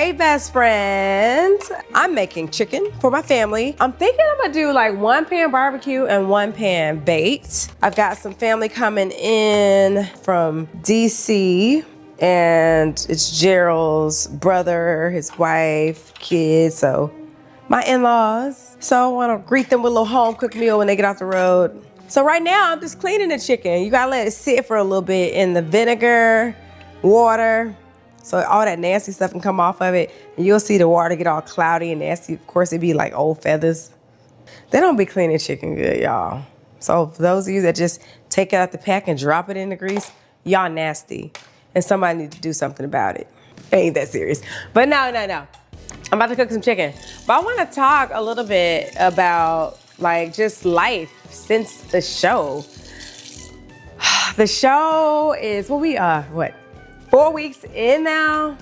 Hey, best friends. I'm making chicken for my family. I'm thinking I'm gonna do like 1 pan barbecue and 1 pan baked. I've got some family coming in from DC, and it's Gerald's brother, his wife, kids, so my in-laws. So I wanna greet them with a little home cooked meal when they get off the road. So right now I'm just cleaning the chicken. You gotta let it sit for a little bit in the vinegar, water, so all that nasty stuff can come off of it. And you'll see the water get all cloudy and nasty. Of course, it'd be like old feathers. They don't be cleaning chicken good, y'all. So for those of you that just take it out the pack and drop it in the grease, y'all nasty. And somebody needs to do something about it. It ain't that serious. But no. I'm about to cook some chicken. But I wanna talk a little bit about like just life since the show. The show is, well, we are, 4 weeks in now?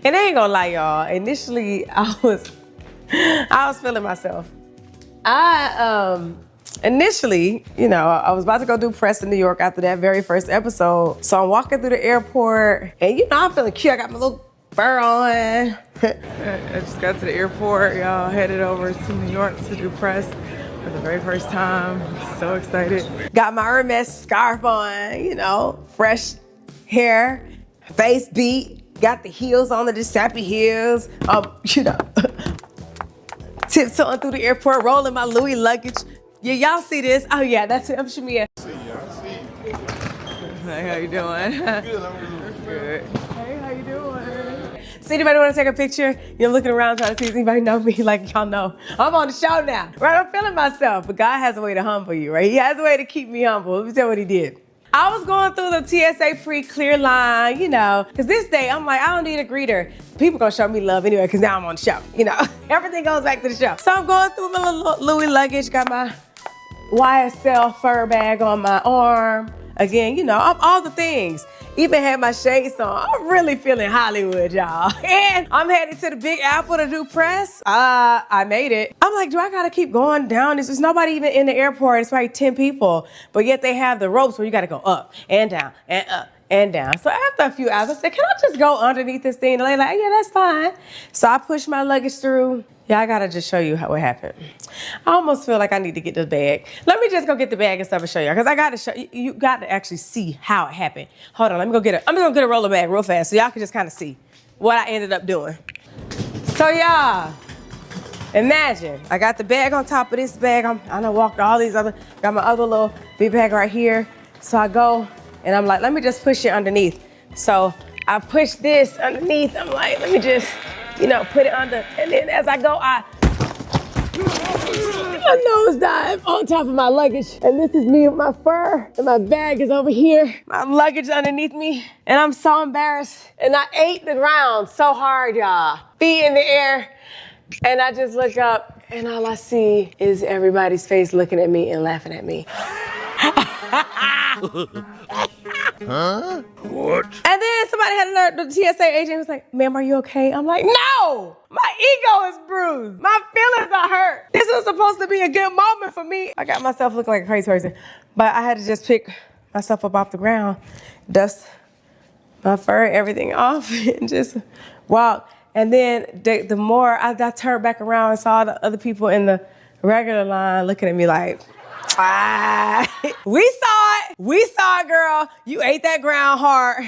And I ain't gonna lie, y'all. Initially, I was feeling myself. Initially, I was about to go do press in New York after that very first episode. So I'm walking through the airport and I'm feeling cute. I got my little fur on. I just got to the airport, y'all, headed over to New York to do press for the very first time. So excited. Got my Hermes scarf on, fresh hair, face beat, got the heels on, the sappy heels, tiptoeing through the airport, rolling my Louis luggage. Yeah, y'all see this? Oh yeah, that's it. I'm Shamea. Hey, how you doing? Good, I'm good. Hey, how you doing? See anybody want to take a picture? You're looking around trying to see if anybody know me, like y'all know. I'm on the show now, right? I'm feeling myself, but God has a way to humble you, right? He has a way to keep me humble. Let me tell you what he did. I was going through the TSA pre-clear line, because this day I'm like, I don't need a greeter. People gonna show me love anyway, because now I'm on the show, Everything goes back to the show. So I'm going through my little Louis luggage, got my YSL fur bag on my arm. Again, I'm all the things. Even had my shades on. I'm really feeling Hollywood, y'all. And I'm headed to the Big Apple to do press. I made it. I'm like, do I gotta keep going down? There's nobody even in the airport. It's like 10 people. But yet they have the ropes where you gotta go up and down and up and down. So after a few hours, I said, can I just go underneath this thing? And they're like, yeah, that's fine. So I pushed my luggage through. Yeah, I gotta just show you what happened. I almost feel like I need to get this bag. Let me just go get the bag and stuff and show y'all, because I gotta show you got to actually see how it happened. Hold on, let me go get it. I'm gonna get a roller bag real fast so y'all can just kind of see what I ended up doing. So y'all, imagine I got the bag on top of this bag. I done walked all these other, got my other little big bag right here. So I go and I'm like, let me just push it underneath. So I push this underneath. I'm like, let me just, put it under. And then as I go, I nosedive on top of my luggage. And this is me with my fur, and my bag is over here. My luggage underneath me, and I'm so embarrassed. And I ate the ground so hard, y'all. Feet in the air, and I just look up, and all I see is everybody's face looking at me and laughing at me. Huh? What? And then somebody had alert, the TSA agent was like, ma'am, are you okay? I'm like, no, my ego is bruised. My feelings are hurt. This was supposed to be a good moment for me. I got myself looking like a crazy person, but I had to just pick myself up off the ground, dust my fur, everything off, and just walk. And then the more I turned back around and saw the other people in the regular line looking at me like, we saw it, girl. You ate that ground hard.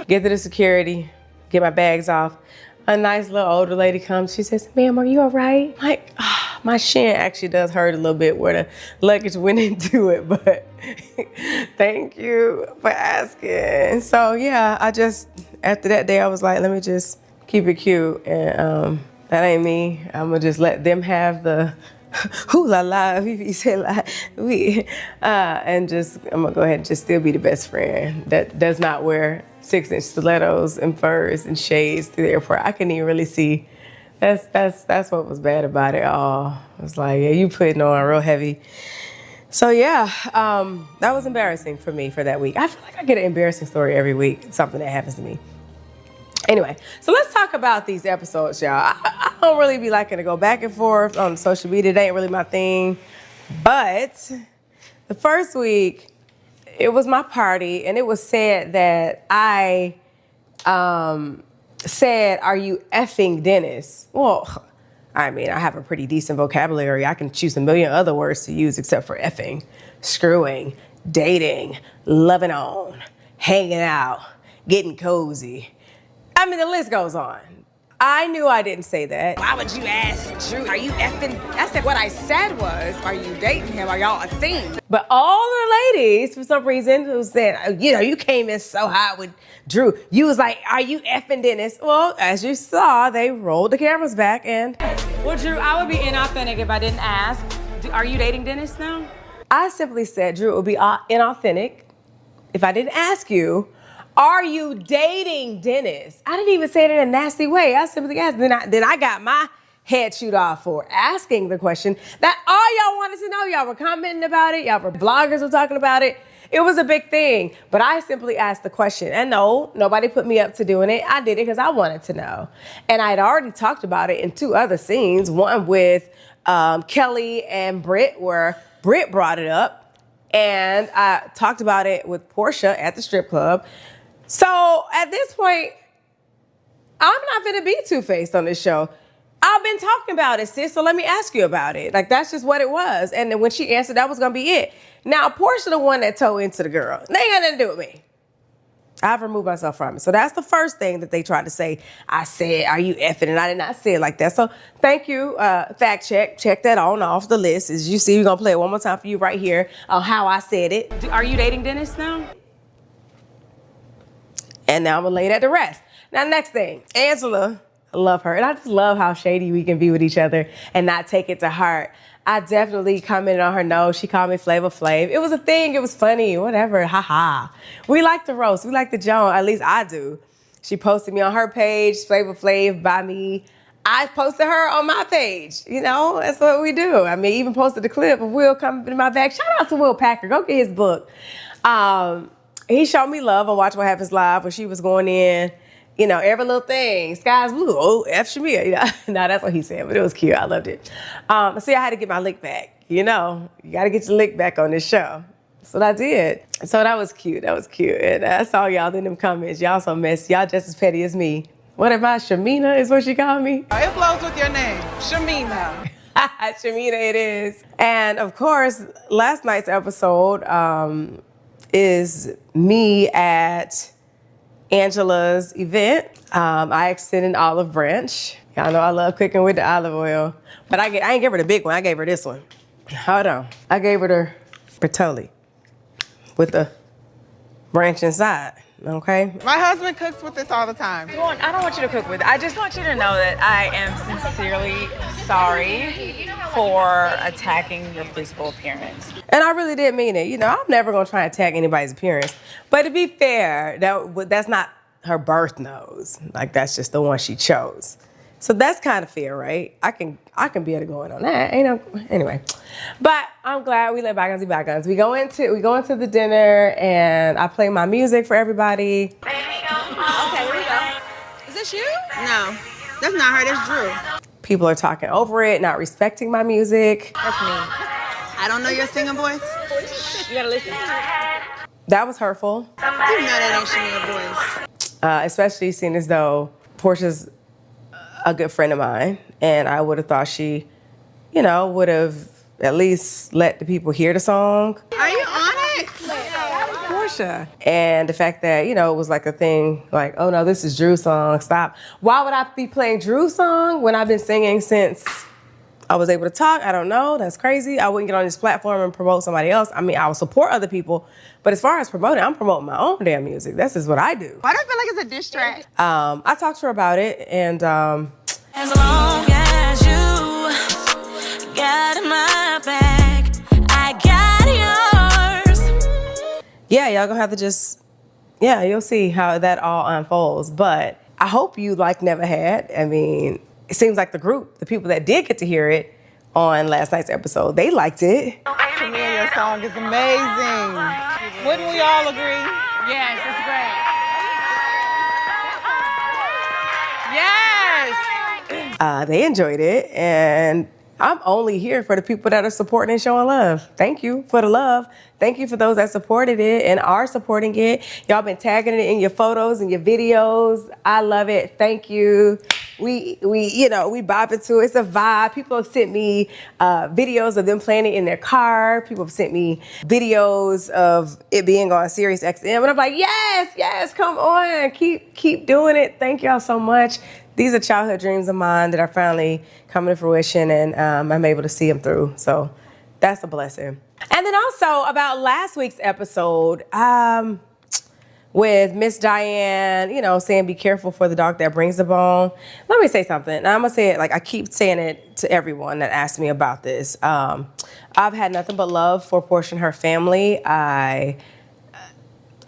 Get to the security, get my bags off. A nice little older lady comes. She says, ma'am, are you all right? I'm like, my shin actually does hurt a little bit where the luggage went into it, but thank you for asking. So yeah, after that day, I was like, let me just keep it cute. And that ain't me. I'm gonna just let them have the ooh la la, he said la, and I'm gonna go ahead and just still be the best friend that does not wear 6-inch stilettos and furs and shades through the airport. I couldn't even really see. That's what was bad about it all. I was like, yeah, you putting on real heavy. So yeah, that was embarrassing for me for that week. I feel like I get an embarrassing story every week, something that happens to me. Anyway, so let's talk about these episodes, y'all. I don't really be liking to go back and forth on social media. That ain't really my thing. But the first week, it was my party, and it was said that I said, "Are you effing Dennis?" Well, I mean, I have a pretty decent vocabulary. I can choose a million other words to use except for effing, screwing, dating, loving on, hanging out, getting cozy. I mean, the list goes on. I knew I didn't say that. Why would you ask Drew, are you effing? I said, what I said was, are you dating him? Are y'all a thing? But all the ladies, for some reason, who said, you know, you came in so hot with Drew. You was like, are you effing Dennis? Well, as you saw, they rolled the cameras back and... Well, Drew, I would be inauthentic if I didn't ask. Are you dating Dennis now? I simply said, Drew, it would be inauthentic if I didn't ask you, are you dating Dennis? I didn't even say it in a nasty way. I simply asked. Then I got my head chewed off for asking the question that all y'all wanted to know. Y'all were commenting about it. Y'all were bloggers were talking about it. It was a big thing. But I simply asked the question. And no, nobody put me up to doing it. I did it because I wanted to know. And I had already talked about it in 2 other scenes. One with Kelli and Britt, where Britt brought it up. And I talked about it with Portia at the strip club. So at this point, I'm not gonna be two-faced on this show. I've been talking about it, sis, so let me ask you about it. Like, that's just what it was. And then when she answered, that was gonna be it. Now, Portia the one that told into the girl. They ain't got nothing to do with me. I've removed myself from it. So that's the first thing that they tried to say. I said, are you effing? And I did not say it like that. So thank you, fact check. Check that on off the list. As you see, we're gonna play it one more time for you right here on how I said it. Are you dating Dennis now? And now I'm gonna lay that to rest. Now, next thing, Angela, I love her. And I just love how shady we can be with each other and not take it to heart. I definitely commented on her nose. She called me Flavor Flav. It was a thing, it was funny, whatever, haha. We like the roast, we like the joke, at least I do. She posted me on her page, Flavor Flav by me. I posted her on my page, you know, that's what we do. I mean, even posted a clip of Will coming in my bag. Shout out to Will Packer, go get his book. He showed me love on Watch What Happens Live when she was going in, you know, every little thing, sky's blue, oh, F Shamea, you know. No, that's what he said, but it was cute, I loved it. See, I had to get my lick back, you know. You gotta get your lick back on this show. That's what I did. So that was cute, And I saw y'all in them comments, y'all so messy, y'all just as petty as me. What am I, Shamina is what she called me? It flows with your name, Shamea. Shamina it is. And of course, last night's episode, is me at Angela's event. I extended an olive branch. Y'all know I love cooking with the olive oil. But I ain't give her the big one, I gave her this one. Hold on. I gave her the Bertolli with the branch inside, okay? My husband cooks with this all the time. I don't want you to cook with it. I just want you to know that I am sincerely sorry for attacking your physical appearance. And I really did mean it. You know, I'm never gonna try and attack anybody's appearance. But to be fair, that's not her birth nose. Like, that's just the one she chose. So that's kind of fair, right? I can be able to go in on that. Anyway. But I'm glad we let bygones be bygones. We go into the dinner and I play my music for everybody. Okay, here we go. Is this you? No, that's not her, that's Drew. People are talking over it, not respecting my music. That's me. I don't know your singing voice. You gotta listen. That was hurtful. You know that ain't Shamea voice. Especially seeing as though Portia's a good friend of mine, and I would have thought she, you know, would have at least let the people hear the song. Are you on it? Portia. And the fact that, you know, it was like a thing, like, oh no, this is Drew's song, stop. Why would I be playing Drew's song when I've been singing since I was able to talk? I don't know, that's crazy. I wouldn't get on this platform and promote somebody else. I mean, I would support other people, but as far as promoting, I'm promoting my own damn music. This is what I do. Why do I feel like it's a diss track? I talked to her about it, and as long as you got my back, I got yours. Yeah, y'all gonna have to just, yeah, you'll see how that all unfolds. But I hope you like Never Had. I mean, it seems like the group, the people that did get to hear it on last night's episode, they liked it. Shamea, your song is amazing. Wouldn't we all agree? Yes, it's great. Yes! They enjoyed it, and I'm only here for the people that are supporting and showing love. Thank you for the love. Thank you for those that supported it and are supporting it. Y'all been tagging it in your photos and your videos. I love it. Thank you. We bopping to it. It's a vibe. People have sent me videos of them playing it in their car. People have sent me videos of it being on Sirius XM. And I'm like, yes, come on. Keep doing it. Thank y'all so much. These are childhood dreams of mine that are finally coming to fruition, and I'm able to see them through. So that's a blessing. And then also about last week's episode, with Miss Diane, saying be careful for the dog that brings the bone. Let me say something. And I'm gonna say it like I keep saying it to everyone that asks me about this. I've had nothing but love for Portia and her family. I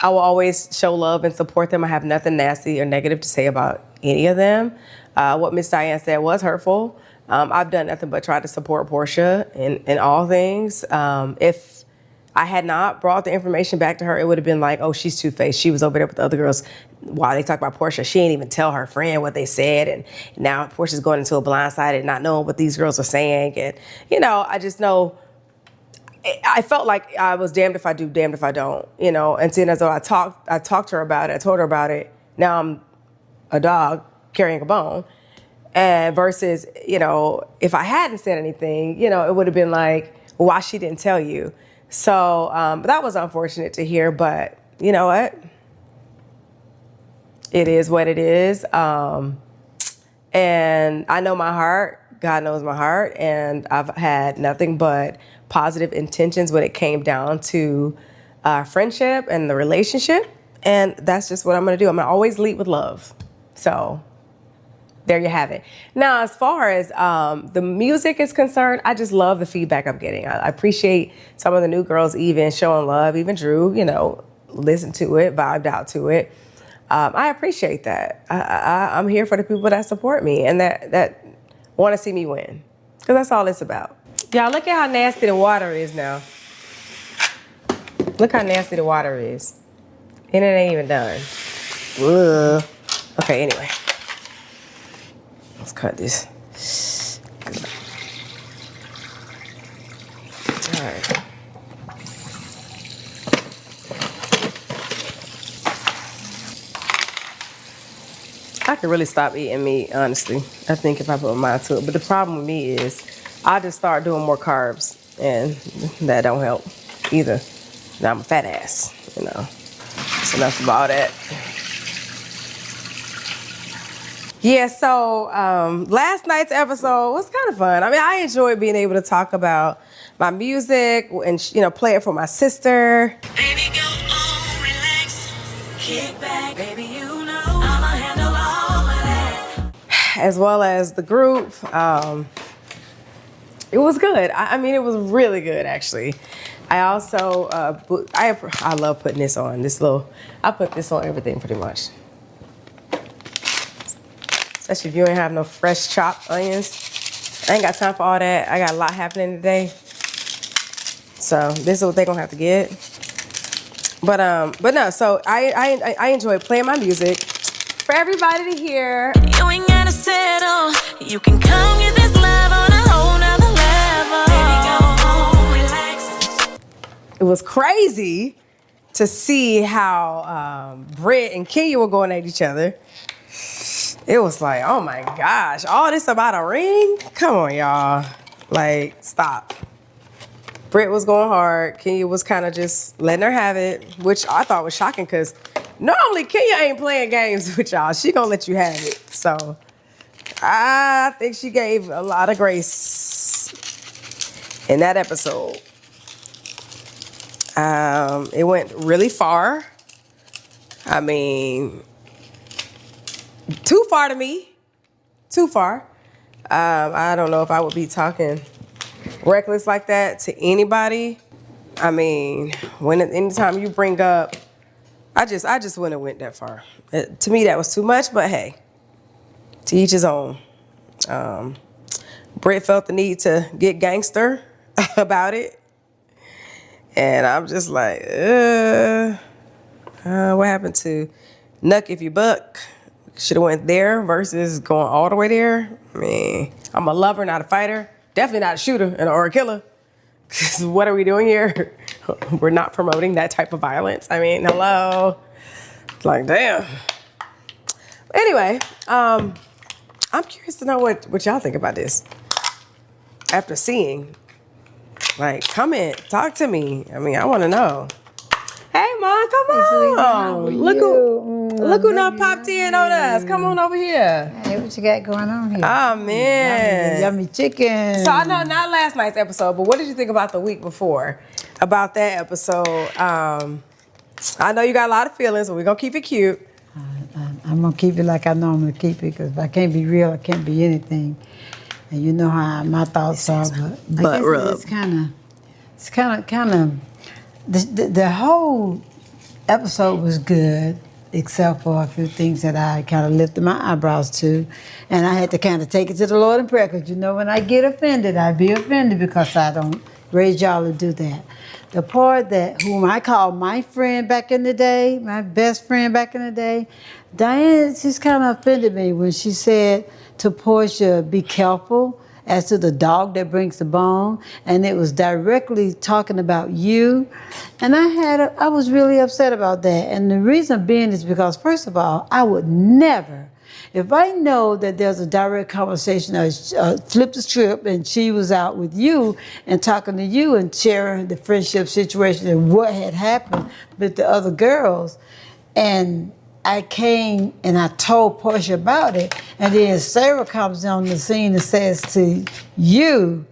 will always show love and support them. I have nothing nasty or negative to say about any of them. What Miss Diane said was hurtful. I've done nothing but try to support Portia in all things. If I had not brought the information back to her, it would have been like, oh, she's two-faced. She was over there with the other girls while they talk about Portia. She didn't even tell her friend what they said. And now Portia's going into a blindside and not knowing what these girls are saying. And, I just know I felt like I was damned if I do, damned if I don't, and seeing as though I talked to her about it, I told her about it. Now I'm a dog carrying a bone. And versus, if I hadn't said anything, it would have been like, well, why she didn't tell you? So that was unfortunate to hear, but you know what? It is what it is. And I know my heart. God knows my heart. And I've had nothing but positive intentions when it came down to friendship and the relationship. And that's just what I'm going to do. I'm going to always lead with love. So there you have it. Now, as far as the music is concerned, I just love the feedback I'm getting. I appreciate some of the new girls even showing love. Even Drew, listened to it, vibed out to it. I appreciate that. I'm here for the people that support me and that want to see me win. Because that's all it's about. Y'all, look at how nasty the water is now. Look how nasty the water is. And it ain't even done. Ugh. Okay, anyway. Let's cut this. All right. I could really stop eating meat, honestly. I think if I put my mind to it. But the problem with me is I just start doing more carbs, and that don't help either. Now I'm a fat ass, That's enough about that. Yeah, so last night's episode was kind of fun. I mean, I enjoyed being able to talk about my music and, play it for my sister. Baby, go on, relax, kick back, baby, I'ma handle all of that. As well as the group. It was good. I mean, it was really good, actually. I also, I love putting this on. I put this on everything pretty much. Especially if you ain't have no fresh chopped onions. I ain't got time for all that. I got a lot happening today. So this is what they're gonna have to get. But no, so I enjoy playing my music for everybody to hear. You ain't gotta settle. You can come get this love on a whole nother level. Baby, go home, relax. It was crazy to see how Britt and Kelli were going at each other. It was like, oh my gosh, all this about a ring? Come on, y'all. Like, stop. Britt was going hard. Kelli was kind of just letting her have it, which I thought was shocking because normally Kelli ain't playing games with y'all. She gonna let you have it. So I think she gave a lot of grace in that episode. It went really far. I mean, too far to me. Too far. I don't know if I would be talking reckless like that to anybody. I mean, anytime you bring up, I just wouldn't have went that far. To me, that was too much, but hey, to each his own. Britt felt the need to get gangster about it. And I'm just like, what happened to Nuck if you buck? Should have went there versus going all the way there. I mean, I'm a lover, not a fighter. Definitely not a shooter or a killer. 'Cause what are we doing here? We're not promoting that type of violence. I mean, hello. Like, damn. Anyway, I'm curious to know what y'all think about this. After seeing, like, comment, talk to me. I mean, I want to know. Hey, Mom, come on. Look who done popped in on us. Come on over here. Hey, what you got going on here? Oh, man. Yummy chicken. So I know not last night's episode, but what did you think about the week before? About that episode? I know you got a lot of feelings, but we're going to keep it cute. I'm going to keep it like I normally keep it, because if I can't be real, I can't be anything. And you know how my thoughts are, but I guess it's kind of, the whole episode was good, except for a few things that I kind of lifted my eyebrows to, and I had to kind of take it to the Lord in prayer, because you know when I get offended, I be offended because I don't raise y'all to do that. The part that whom I call my friend back in the day, my best friend back in the day, Diane just kind of offended me when she said to Portia, be careful as to the dog that brings the bone, and it was directly talking about you. And I was really upset about that. And the reason being is because, first of all, I would never, if I know that there's a direct conversation, flip the script, and she was out with you and talking to you and sharing the friendship situation and what had happened with the other girls, and I came and I told Portia about it, and then Sarah comes on the scene and says to you,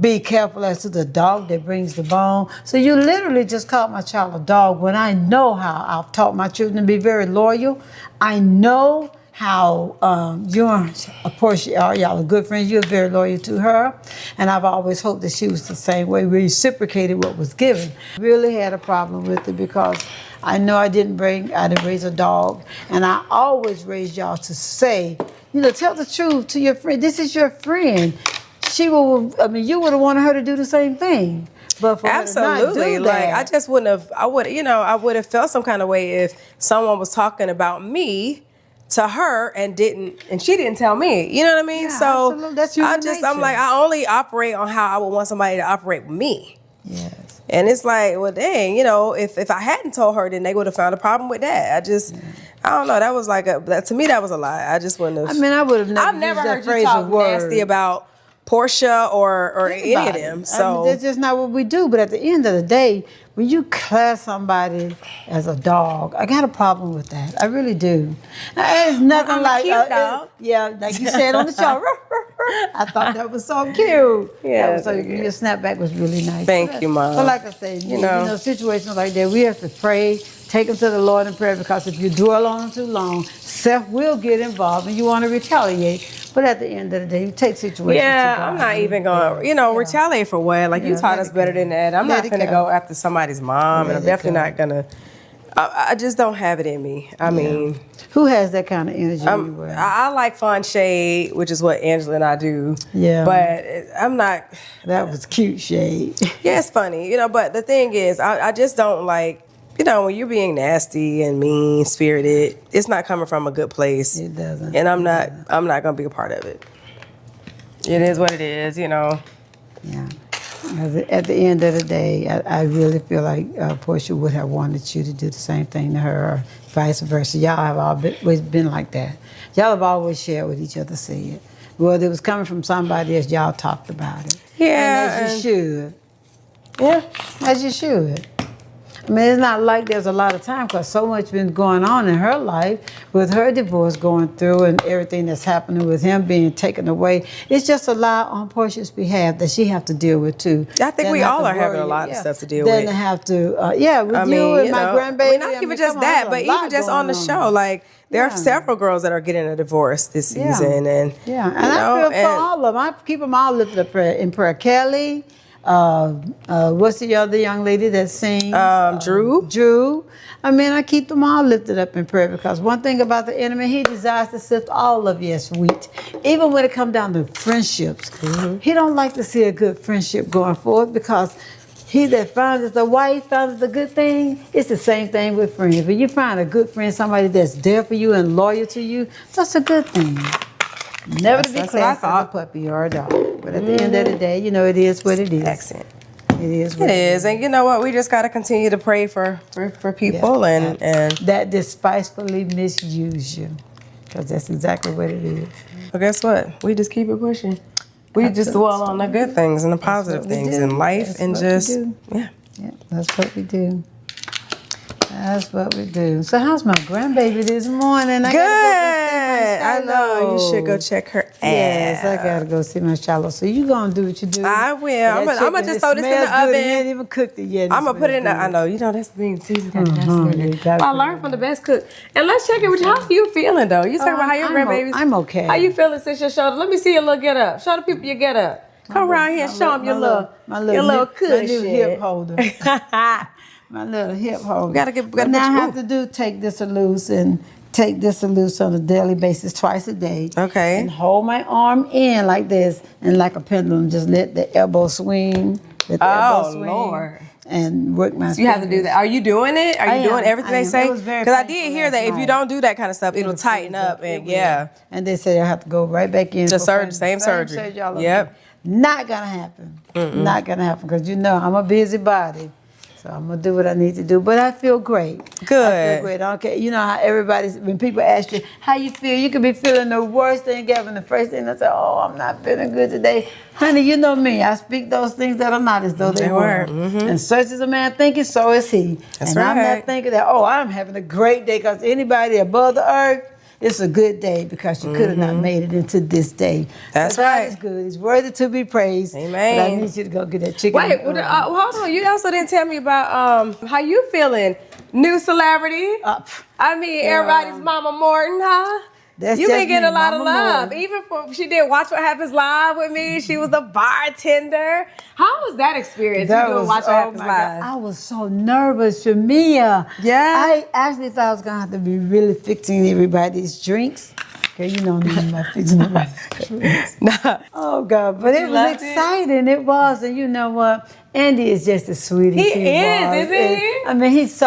be careful as to the dog that brings the bone. So you literally just called my child a dog when I know how I've taught my children to be very loyal. I know how you and Portia are. Y'all are good friends. You're very loyal to her. And I've always hoped that she was the same way. We reciprocated what was given. Really had a problem with it because I know I didn't raise a dog. And I always raised y'all to say, tell the truth to your friend. This is your friend. You would have wanted her to do the same thing. But for absolutely, her to not do like that, I just wouldn't have. I would have felt some kind of way if someone was talking about me to her and she didn't tell me. You know what I mean? Yeah, so absolutely. That's human nature. I'm like, I only operate on how I would want somebody to operate with me. Yes. And it's like, well, dang, if I hadn't told her, then they would have found a problem with that. I don't know. That was like to me, that was a lie. I just wouldn't have. I would have I've never heard you talk nasty about Portia or any of them. So that's just not what we do. But at the end of the day, when you class somebody as a dog, I got a problem with that. I really do. It's nothing like cute dog. Like you said on the show. I thought that was so cute. Yeah. Your snapback was really nice. Thank you, Mom. So like I said, situations like that, we have to pray, take them to the Lord in prayer, because if you dwell on them too long, self will get involved and you want to retaliate. But at the end of the day, you take situations. Yeah, to God. I'm not even going to, retaliate for what? Like, you taught us better than that. I'm not going to go after somebody's mom, and I'm definitely not going to. I just don't have it in me. I mean. Who has that kind of energy anyway? I like fun shade, which is what Angela and I do. Yeah. But I'm not. That was cute shade. Yeah, it's funny, but the thing is, I just don't like, when you're being nasty and mean-spirited, it's not coming from a good place. It doesn't. And I'm not going to be a part of it. It is what it is, Yeah. At the end of the day, I really feel like Portia would have wanted you to do the same thing to her, or vice versa. Y'all have always been like that. Y'all have always shared with each other, said. Whether it was coming from somebody else, y'all talked about it. Yeah. And as you should. Yeah. As you should. I mean, it's not like there's a lot of time, because so much been going on in her life with her divorce going through and everything that's happening with him being taken away. It's just a lot on Portia's behalf that she have to deal with too. I think we all are having a lot of stuff to deal with. Then have to, with you and my grandbaby. Not even just that, but even just on the show, like there are several girls that are getting a divorce this season, and I feel for all of them. I keep them all lifted up in prayer. Kelli. What's the other young lady that sings? Drew. I mean, I keep them all lifted up in prayer, because one thing about the enemy, he desires to sift all of you as wheat. Even when it comes down to friendships, he don't like to see a good friendship going forward, because he that findeth a wife findeth a good thing. It's the same thing with friends. When you find a good friend, somebody that's there for you and loyal to you, that's a good thing. Never to be classed as a puppy or a dog. But at the end of the day, you know, it is what it is. Accent. It is what It is. And you know what? We just got to continue to pray for people and that despitefully misuse you. Because that's exactly what it is. Well, guess what? We just keep it pushing. We just dwell on the good things and the positive things in life and just, yeah. Yeah, that's what we do. That's what we do. So how's my grandbaby this morning? Good. I know. You should go check her ass. Yes, I gotta go see my Charlotte. So you gonna do what you do? I will. I'm gonna just throw this in the oven. You ain't even cooked it yet. I'm gonna put it in the, I know, you know, that's the thing too. I learned from the best cook. And let's check it with you. How you feeling though? You talking about how your grandbabies. I'm okay. How you feeling since your shoulder? Let me see your little get up. Show the people your get up. Come around here and show them your little cushion. My little hip holder. My little hip holder. Now I have to take this loose and take this loose on a daily basis, twice a day. Okay. And hold my arm in like this and like a pendulum, just let the elbow swing. Lord. And work my So you have to do that. Are you doing it? Are you doing everything they say? Because I did hear that if you don't do that kind of stuff, it'll tighten up and And they said I have to go right back in. Same surgery. Yep. Not gonna happen. Not gonna happen because you know I'm a busybody. So I'm gonna do what I need to do, but I feel great. Good. I feel great. Okay, you know how when people ask you how you feel, you could be feeling the worst thing ever, and the first thing they say, "Oh, I'm not feeling good today." Honey, you know me. I speak those things that are not as though they were. And such as a man thinketh, so is he. That's and right. I'm not thinking that, oh, I'm having a great day because anybody above the earth. It's a good day because you could have not made it into this day. That's so right. God is good. He's worthy to be praised. Amen. But I need you to go get that chicken. Wait, hold on. You also didn't tell me about how you feeling. New celebrity. I mean, everybody's Mama Morton, huh? You been getting a lot of love. Morton. Even for she did Watch What Happens Live with me. She was the bartender. How was that experience? You doing Watch What Happens Live? I was so nervous, Shamea. Yeah. I actually thought I was gonna have to be really fixing everybody's drinks. Okay, you know me, I'm not fixing everybody's drinks. Oh God, but it was exciting. It was, and you know what? Andy is just as sweet as he is, isn't he? I mean, he's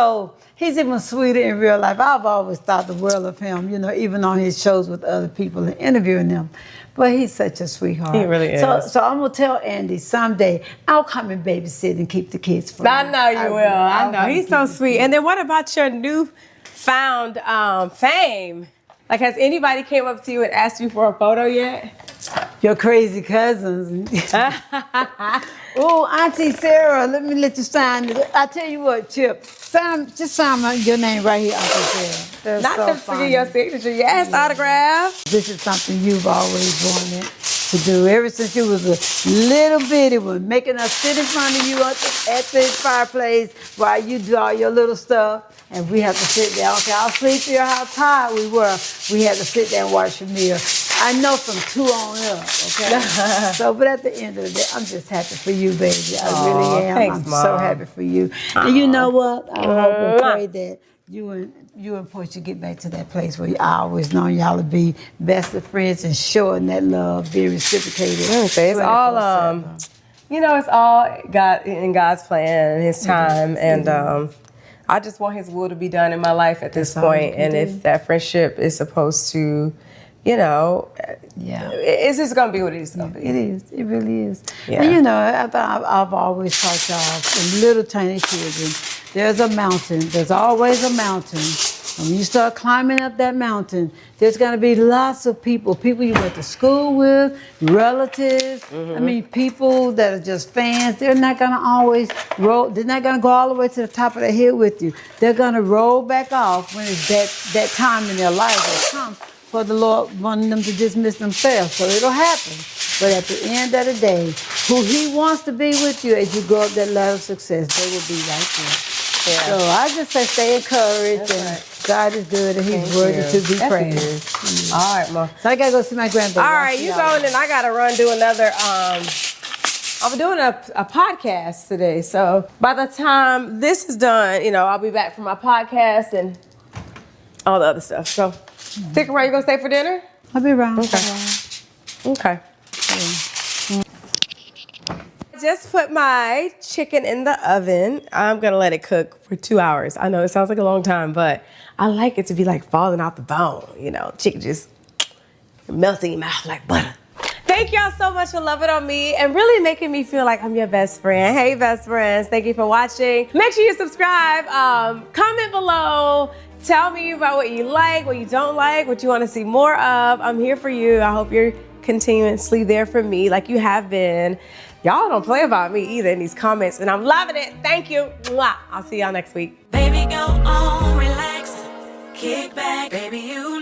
even sweeter in real life. I've always thought the world of him, you know, even on his shows with other people and interviewing them. But he's such a sweetheart. He really is. So I'm going to tell Andy someday, I'll come and babysit and keep the kids for I know you will. I know. He's so sweet. And then what about your newfound fame? Like, has anybody came up to you and asked you for a photo yet? Your crazy cousins. Oh, Auntie Sarah, let you sign this. I tell you what, Chip, just sign your name right here, Auntie Sarah. Not so to get your signature. Yes, autograph. This is something you've always wanted to do ever since you was a little bitty one, making us sit in front of you at the fireplace while you do all your little stuff. And we have to sit there. Okay, I'll sleep here how tired we were. We had to sit there and watch a meal. I know from 2 on up, okay? So, but at the end of the day, I'm just happy for you, baby. I really am. Thanks, I'm Mom. so happy for you. And you know what? I hope and pray that you and Portia get back to that place where I always known y'all to be best of friends and showing that love, being reciprocated. It's all, you know, it's all God in God's plan and His time, and I just want His will to be done in my life at this point. And if that friendship is supposed to, you know, it's just gonna be what it is gonna be. It is. It really is. Yeah. And you know, I've always taught y'all, little tiny children, there's a mountain. There's always a mountain. And when you start climbing up that mountain, there's gonna be lots of people you went to school with, relatives. I mean, people that are just fans. They're not gonna always roll. They're not gonna go all the way to the top of the hill with you. They're gonna roll back off when it's that time in their life that comes for the Lord wanting them to dismiss themselves. So it'll happen. But at the end of the day, who He wants to be with you as you go up that ladder of success, they will be right there. Yeah. So I just say stay encouraged, God is good and He's worthy to be praised. All right, Mom. So I gotta go see my grandbaby. All right, you go, and then I gotta run do another. I'm doing a podcast today, so by the time this is done, you know, I'll be back for my podcast and all the other stuff. So stick around. You gonna stay for dinner? I'll be around. Okay. Just put my chicken in the oven. I'm gonna let it cook for 2 hours. I know it sounds like a long time, but I like it to be like falling out the bone. You know, chicken just melting in your mouth like butter. Thank y'all so much for loving on me and really making me feel like I'm your best friend. Hey, best friends. Thank you for watching. Make sure you subscribe. Comment below. Tell me about what you like, what you don't like, what you want to see more of. I'm here for you. I hope you're continuously there for me like you have been. Y'all don't play about me either in these comments, and I'm loving it. Thank you. Mwah. I'll see y'all next week. Baby, go on, relax, kick back. Baby, you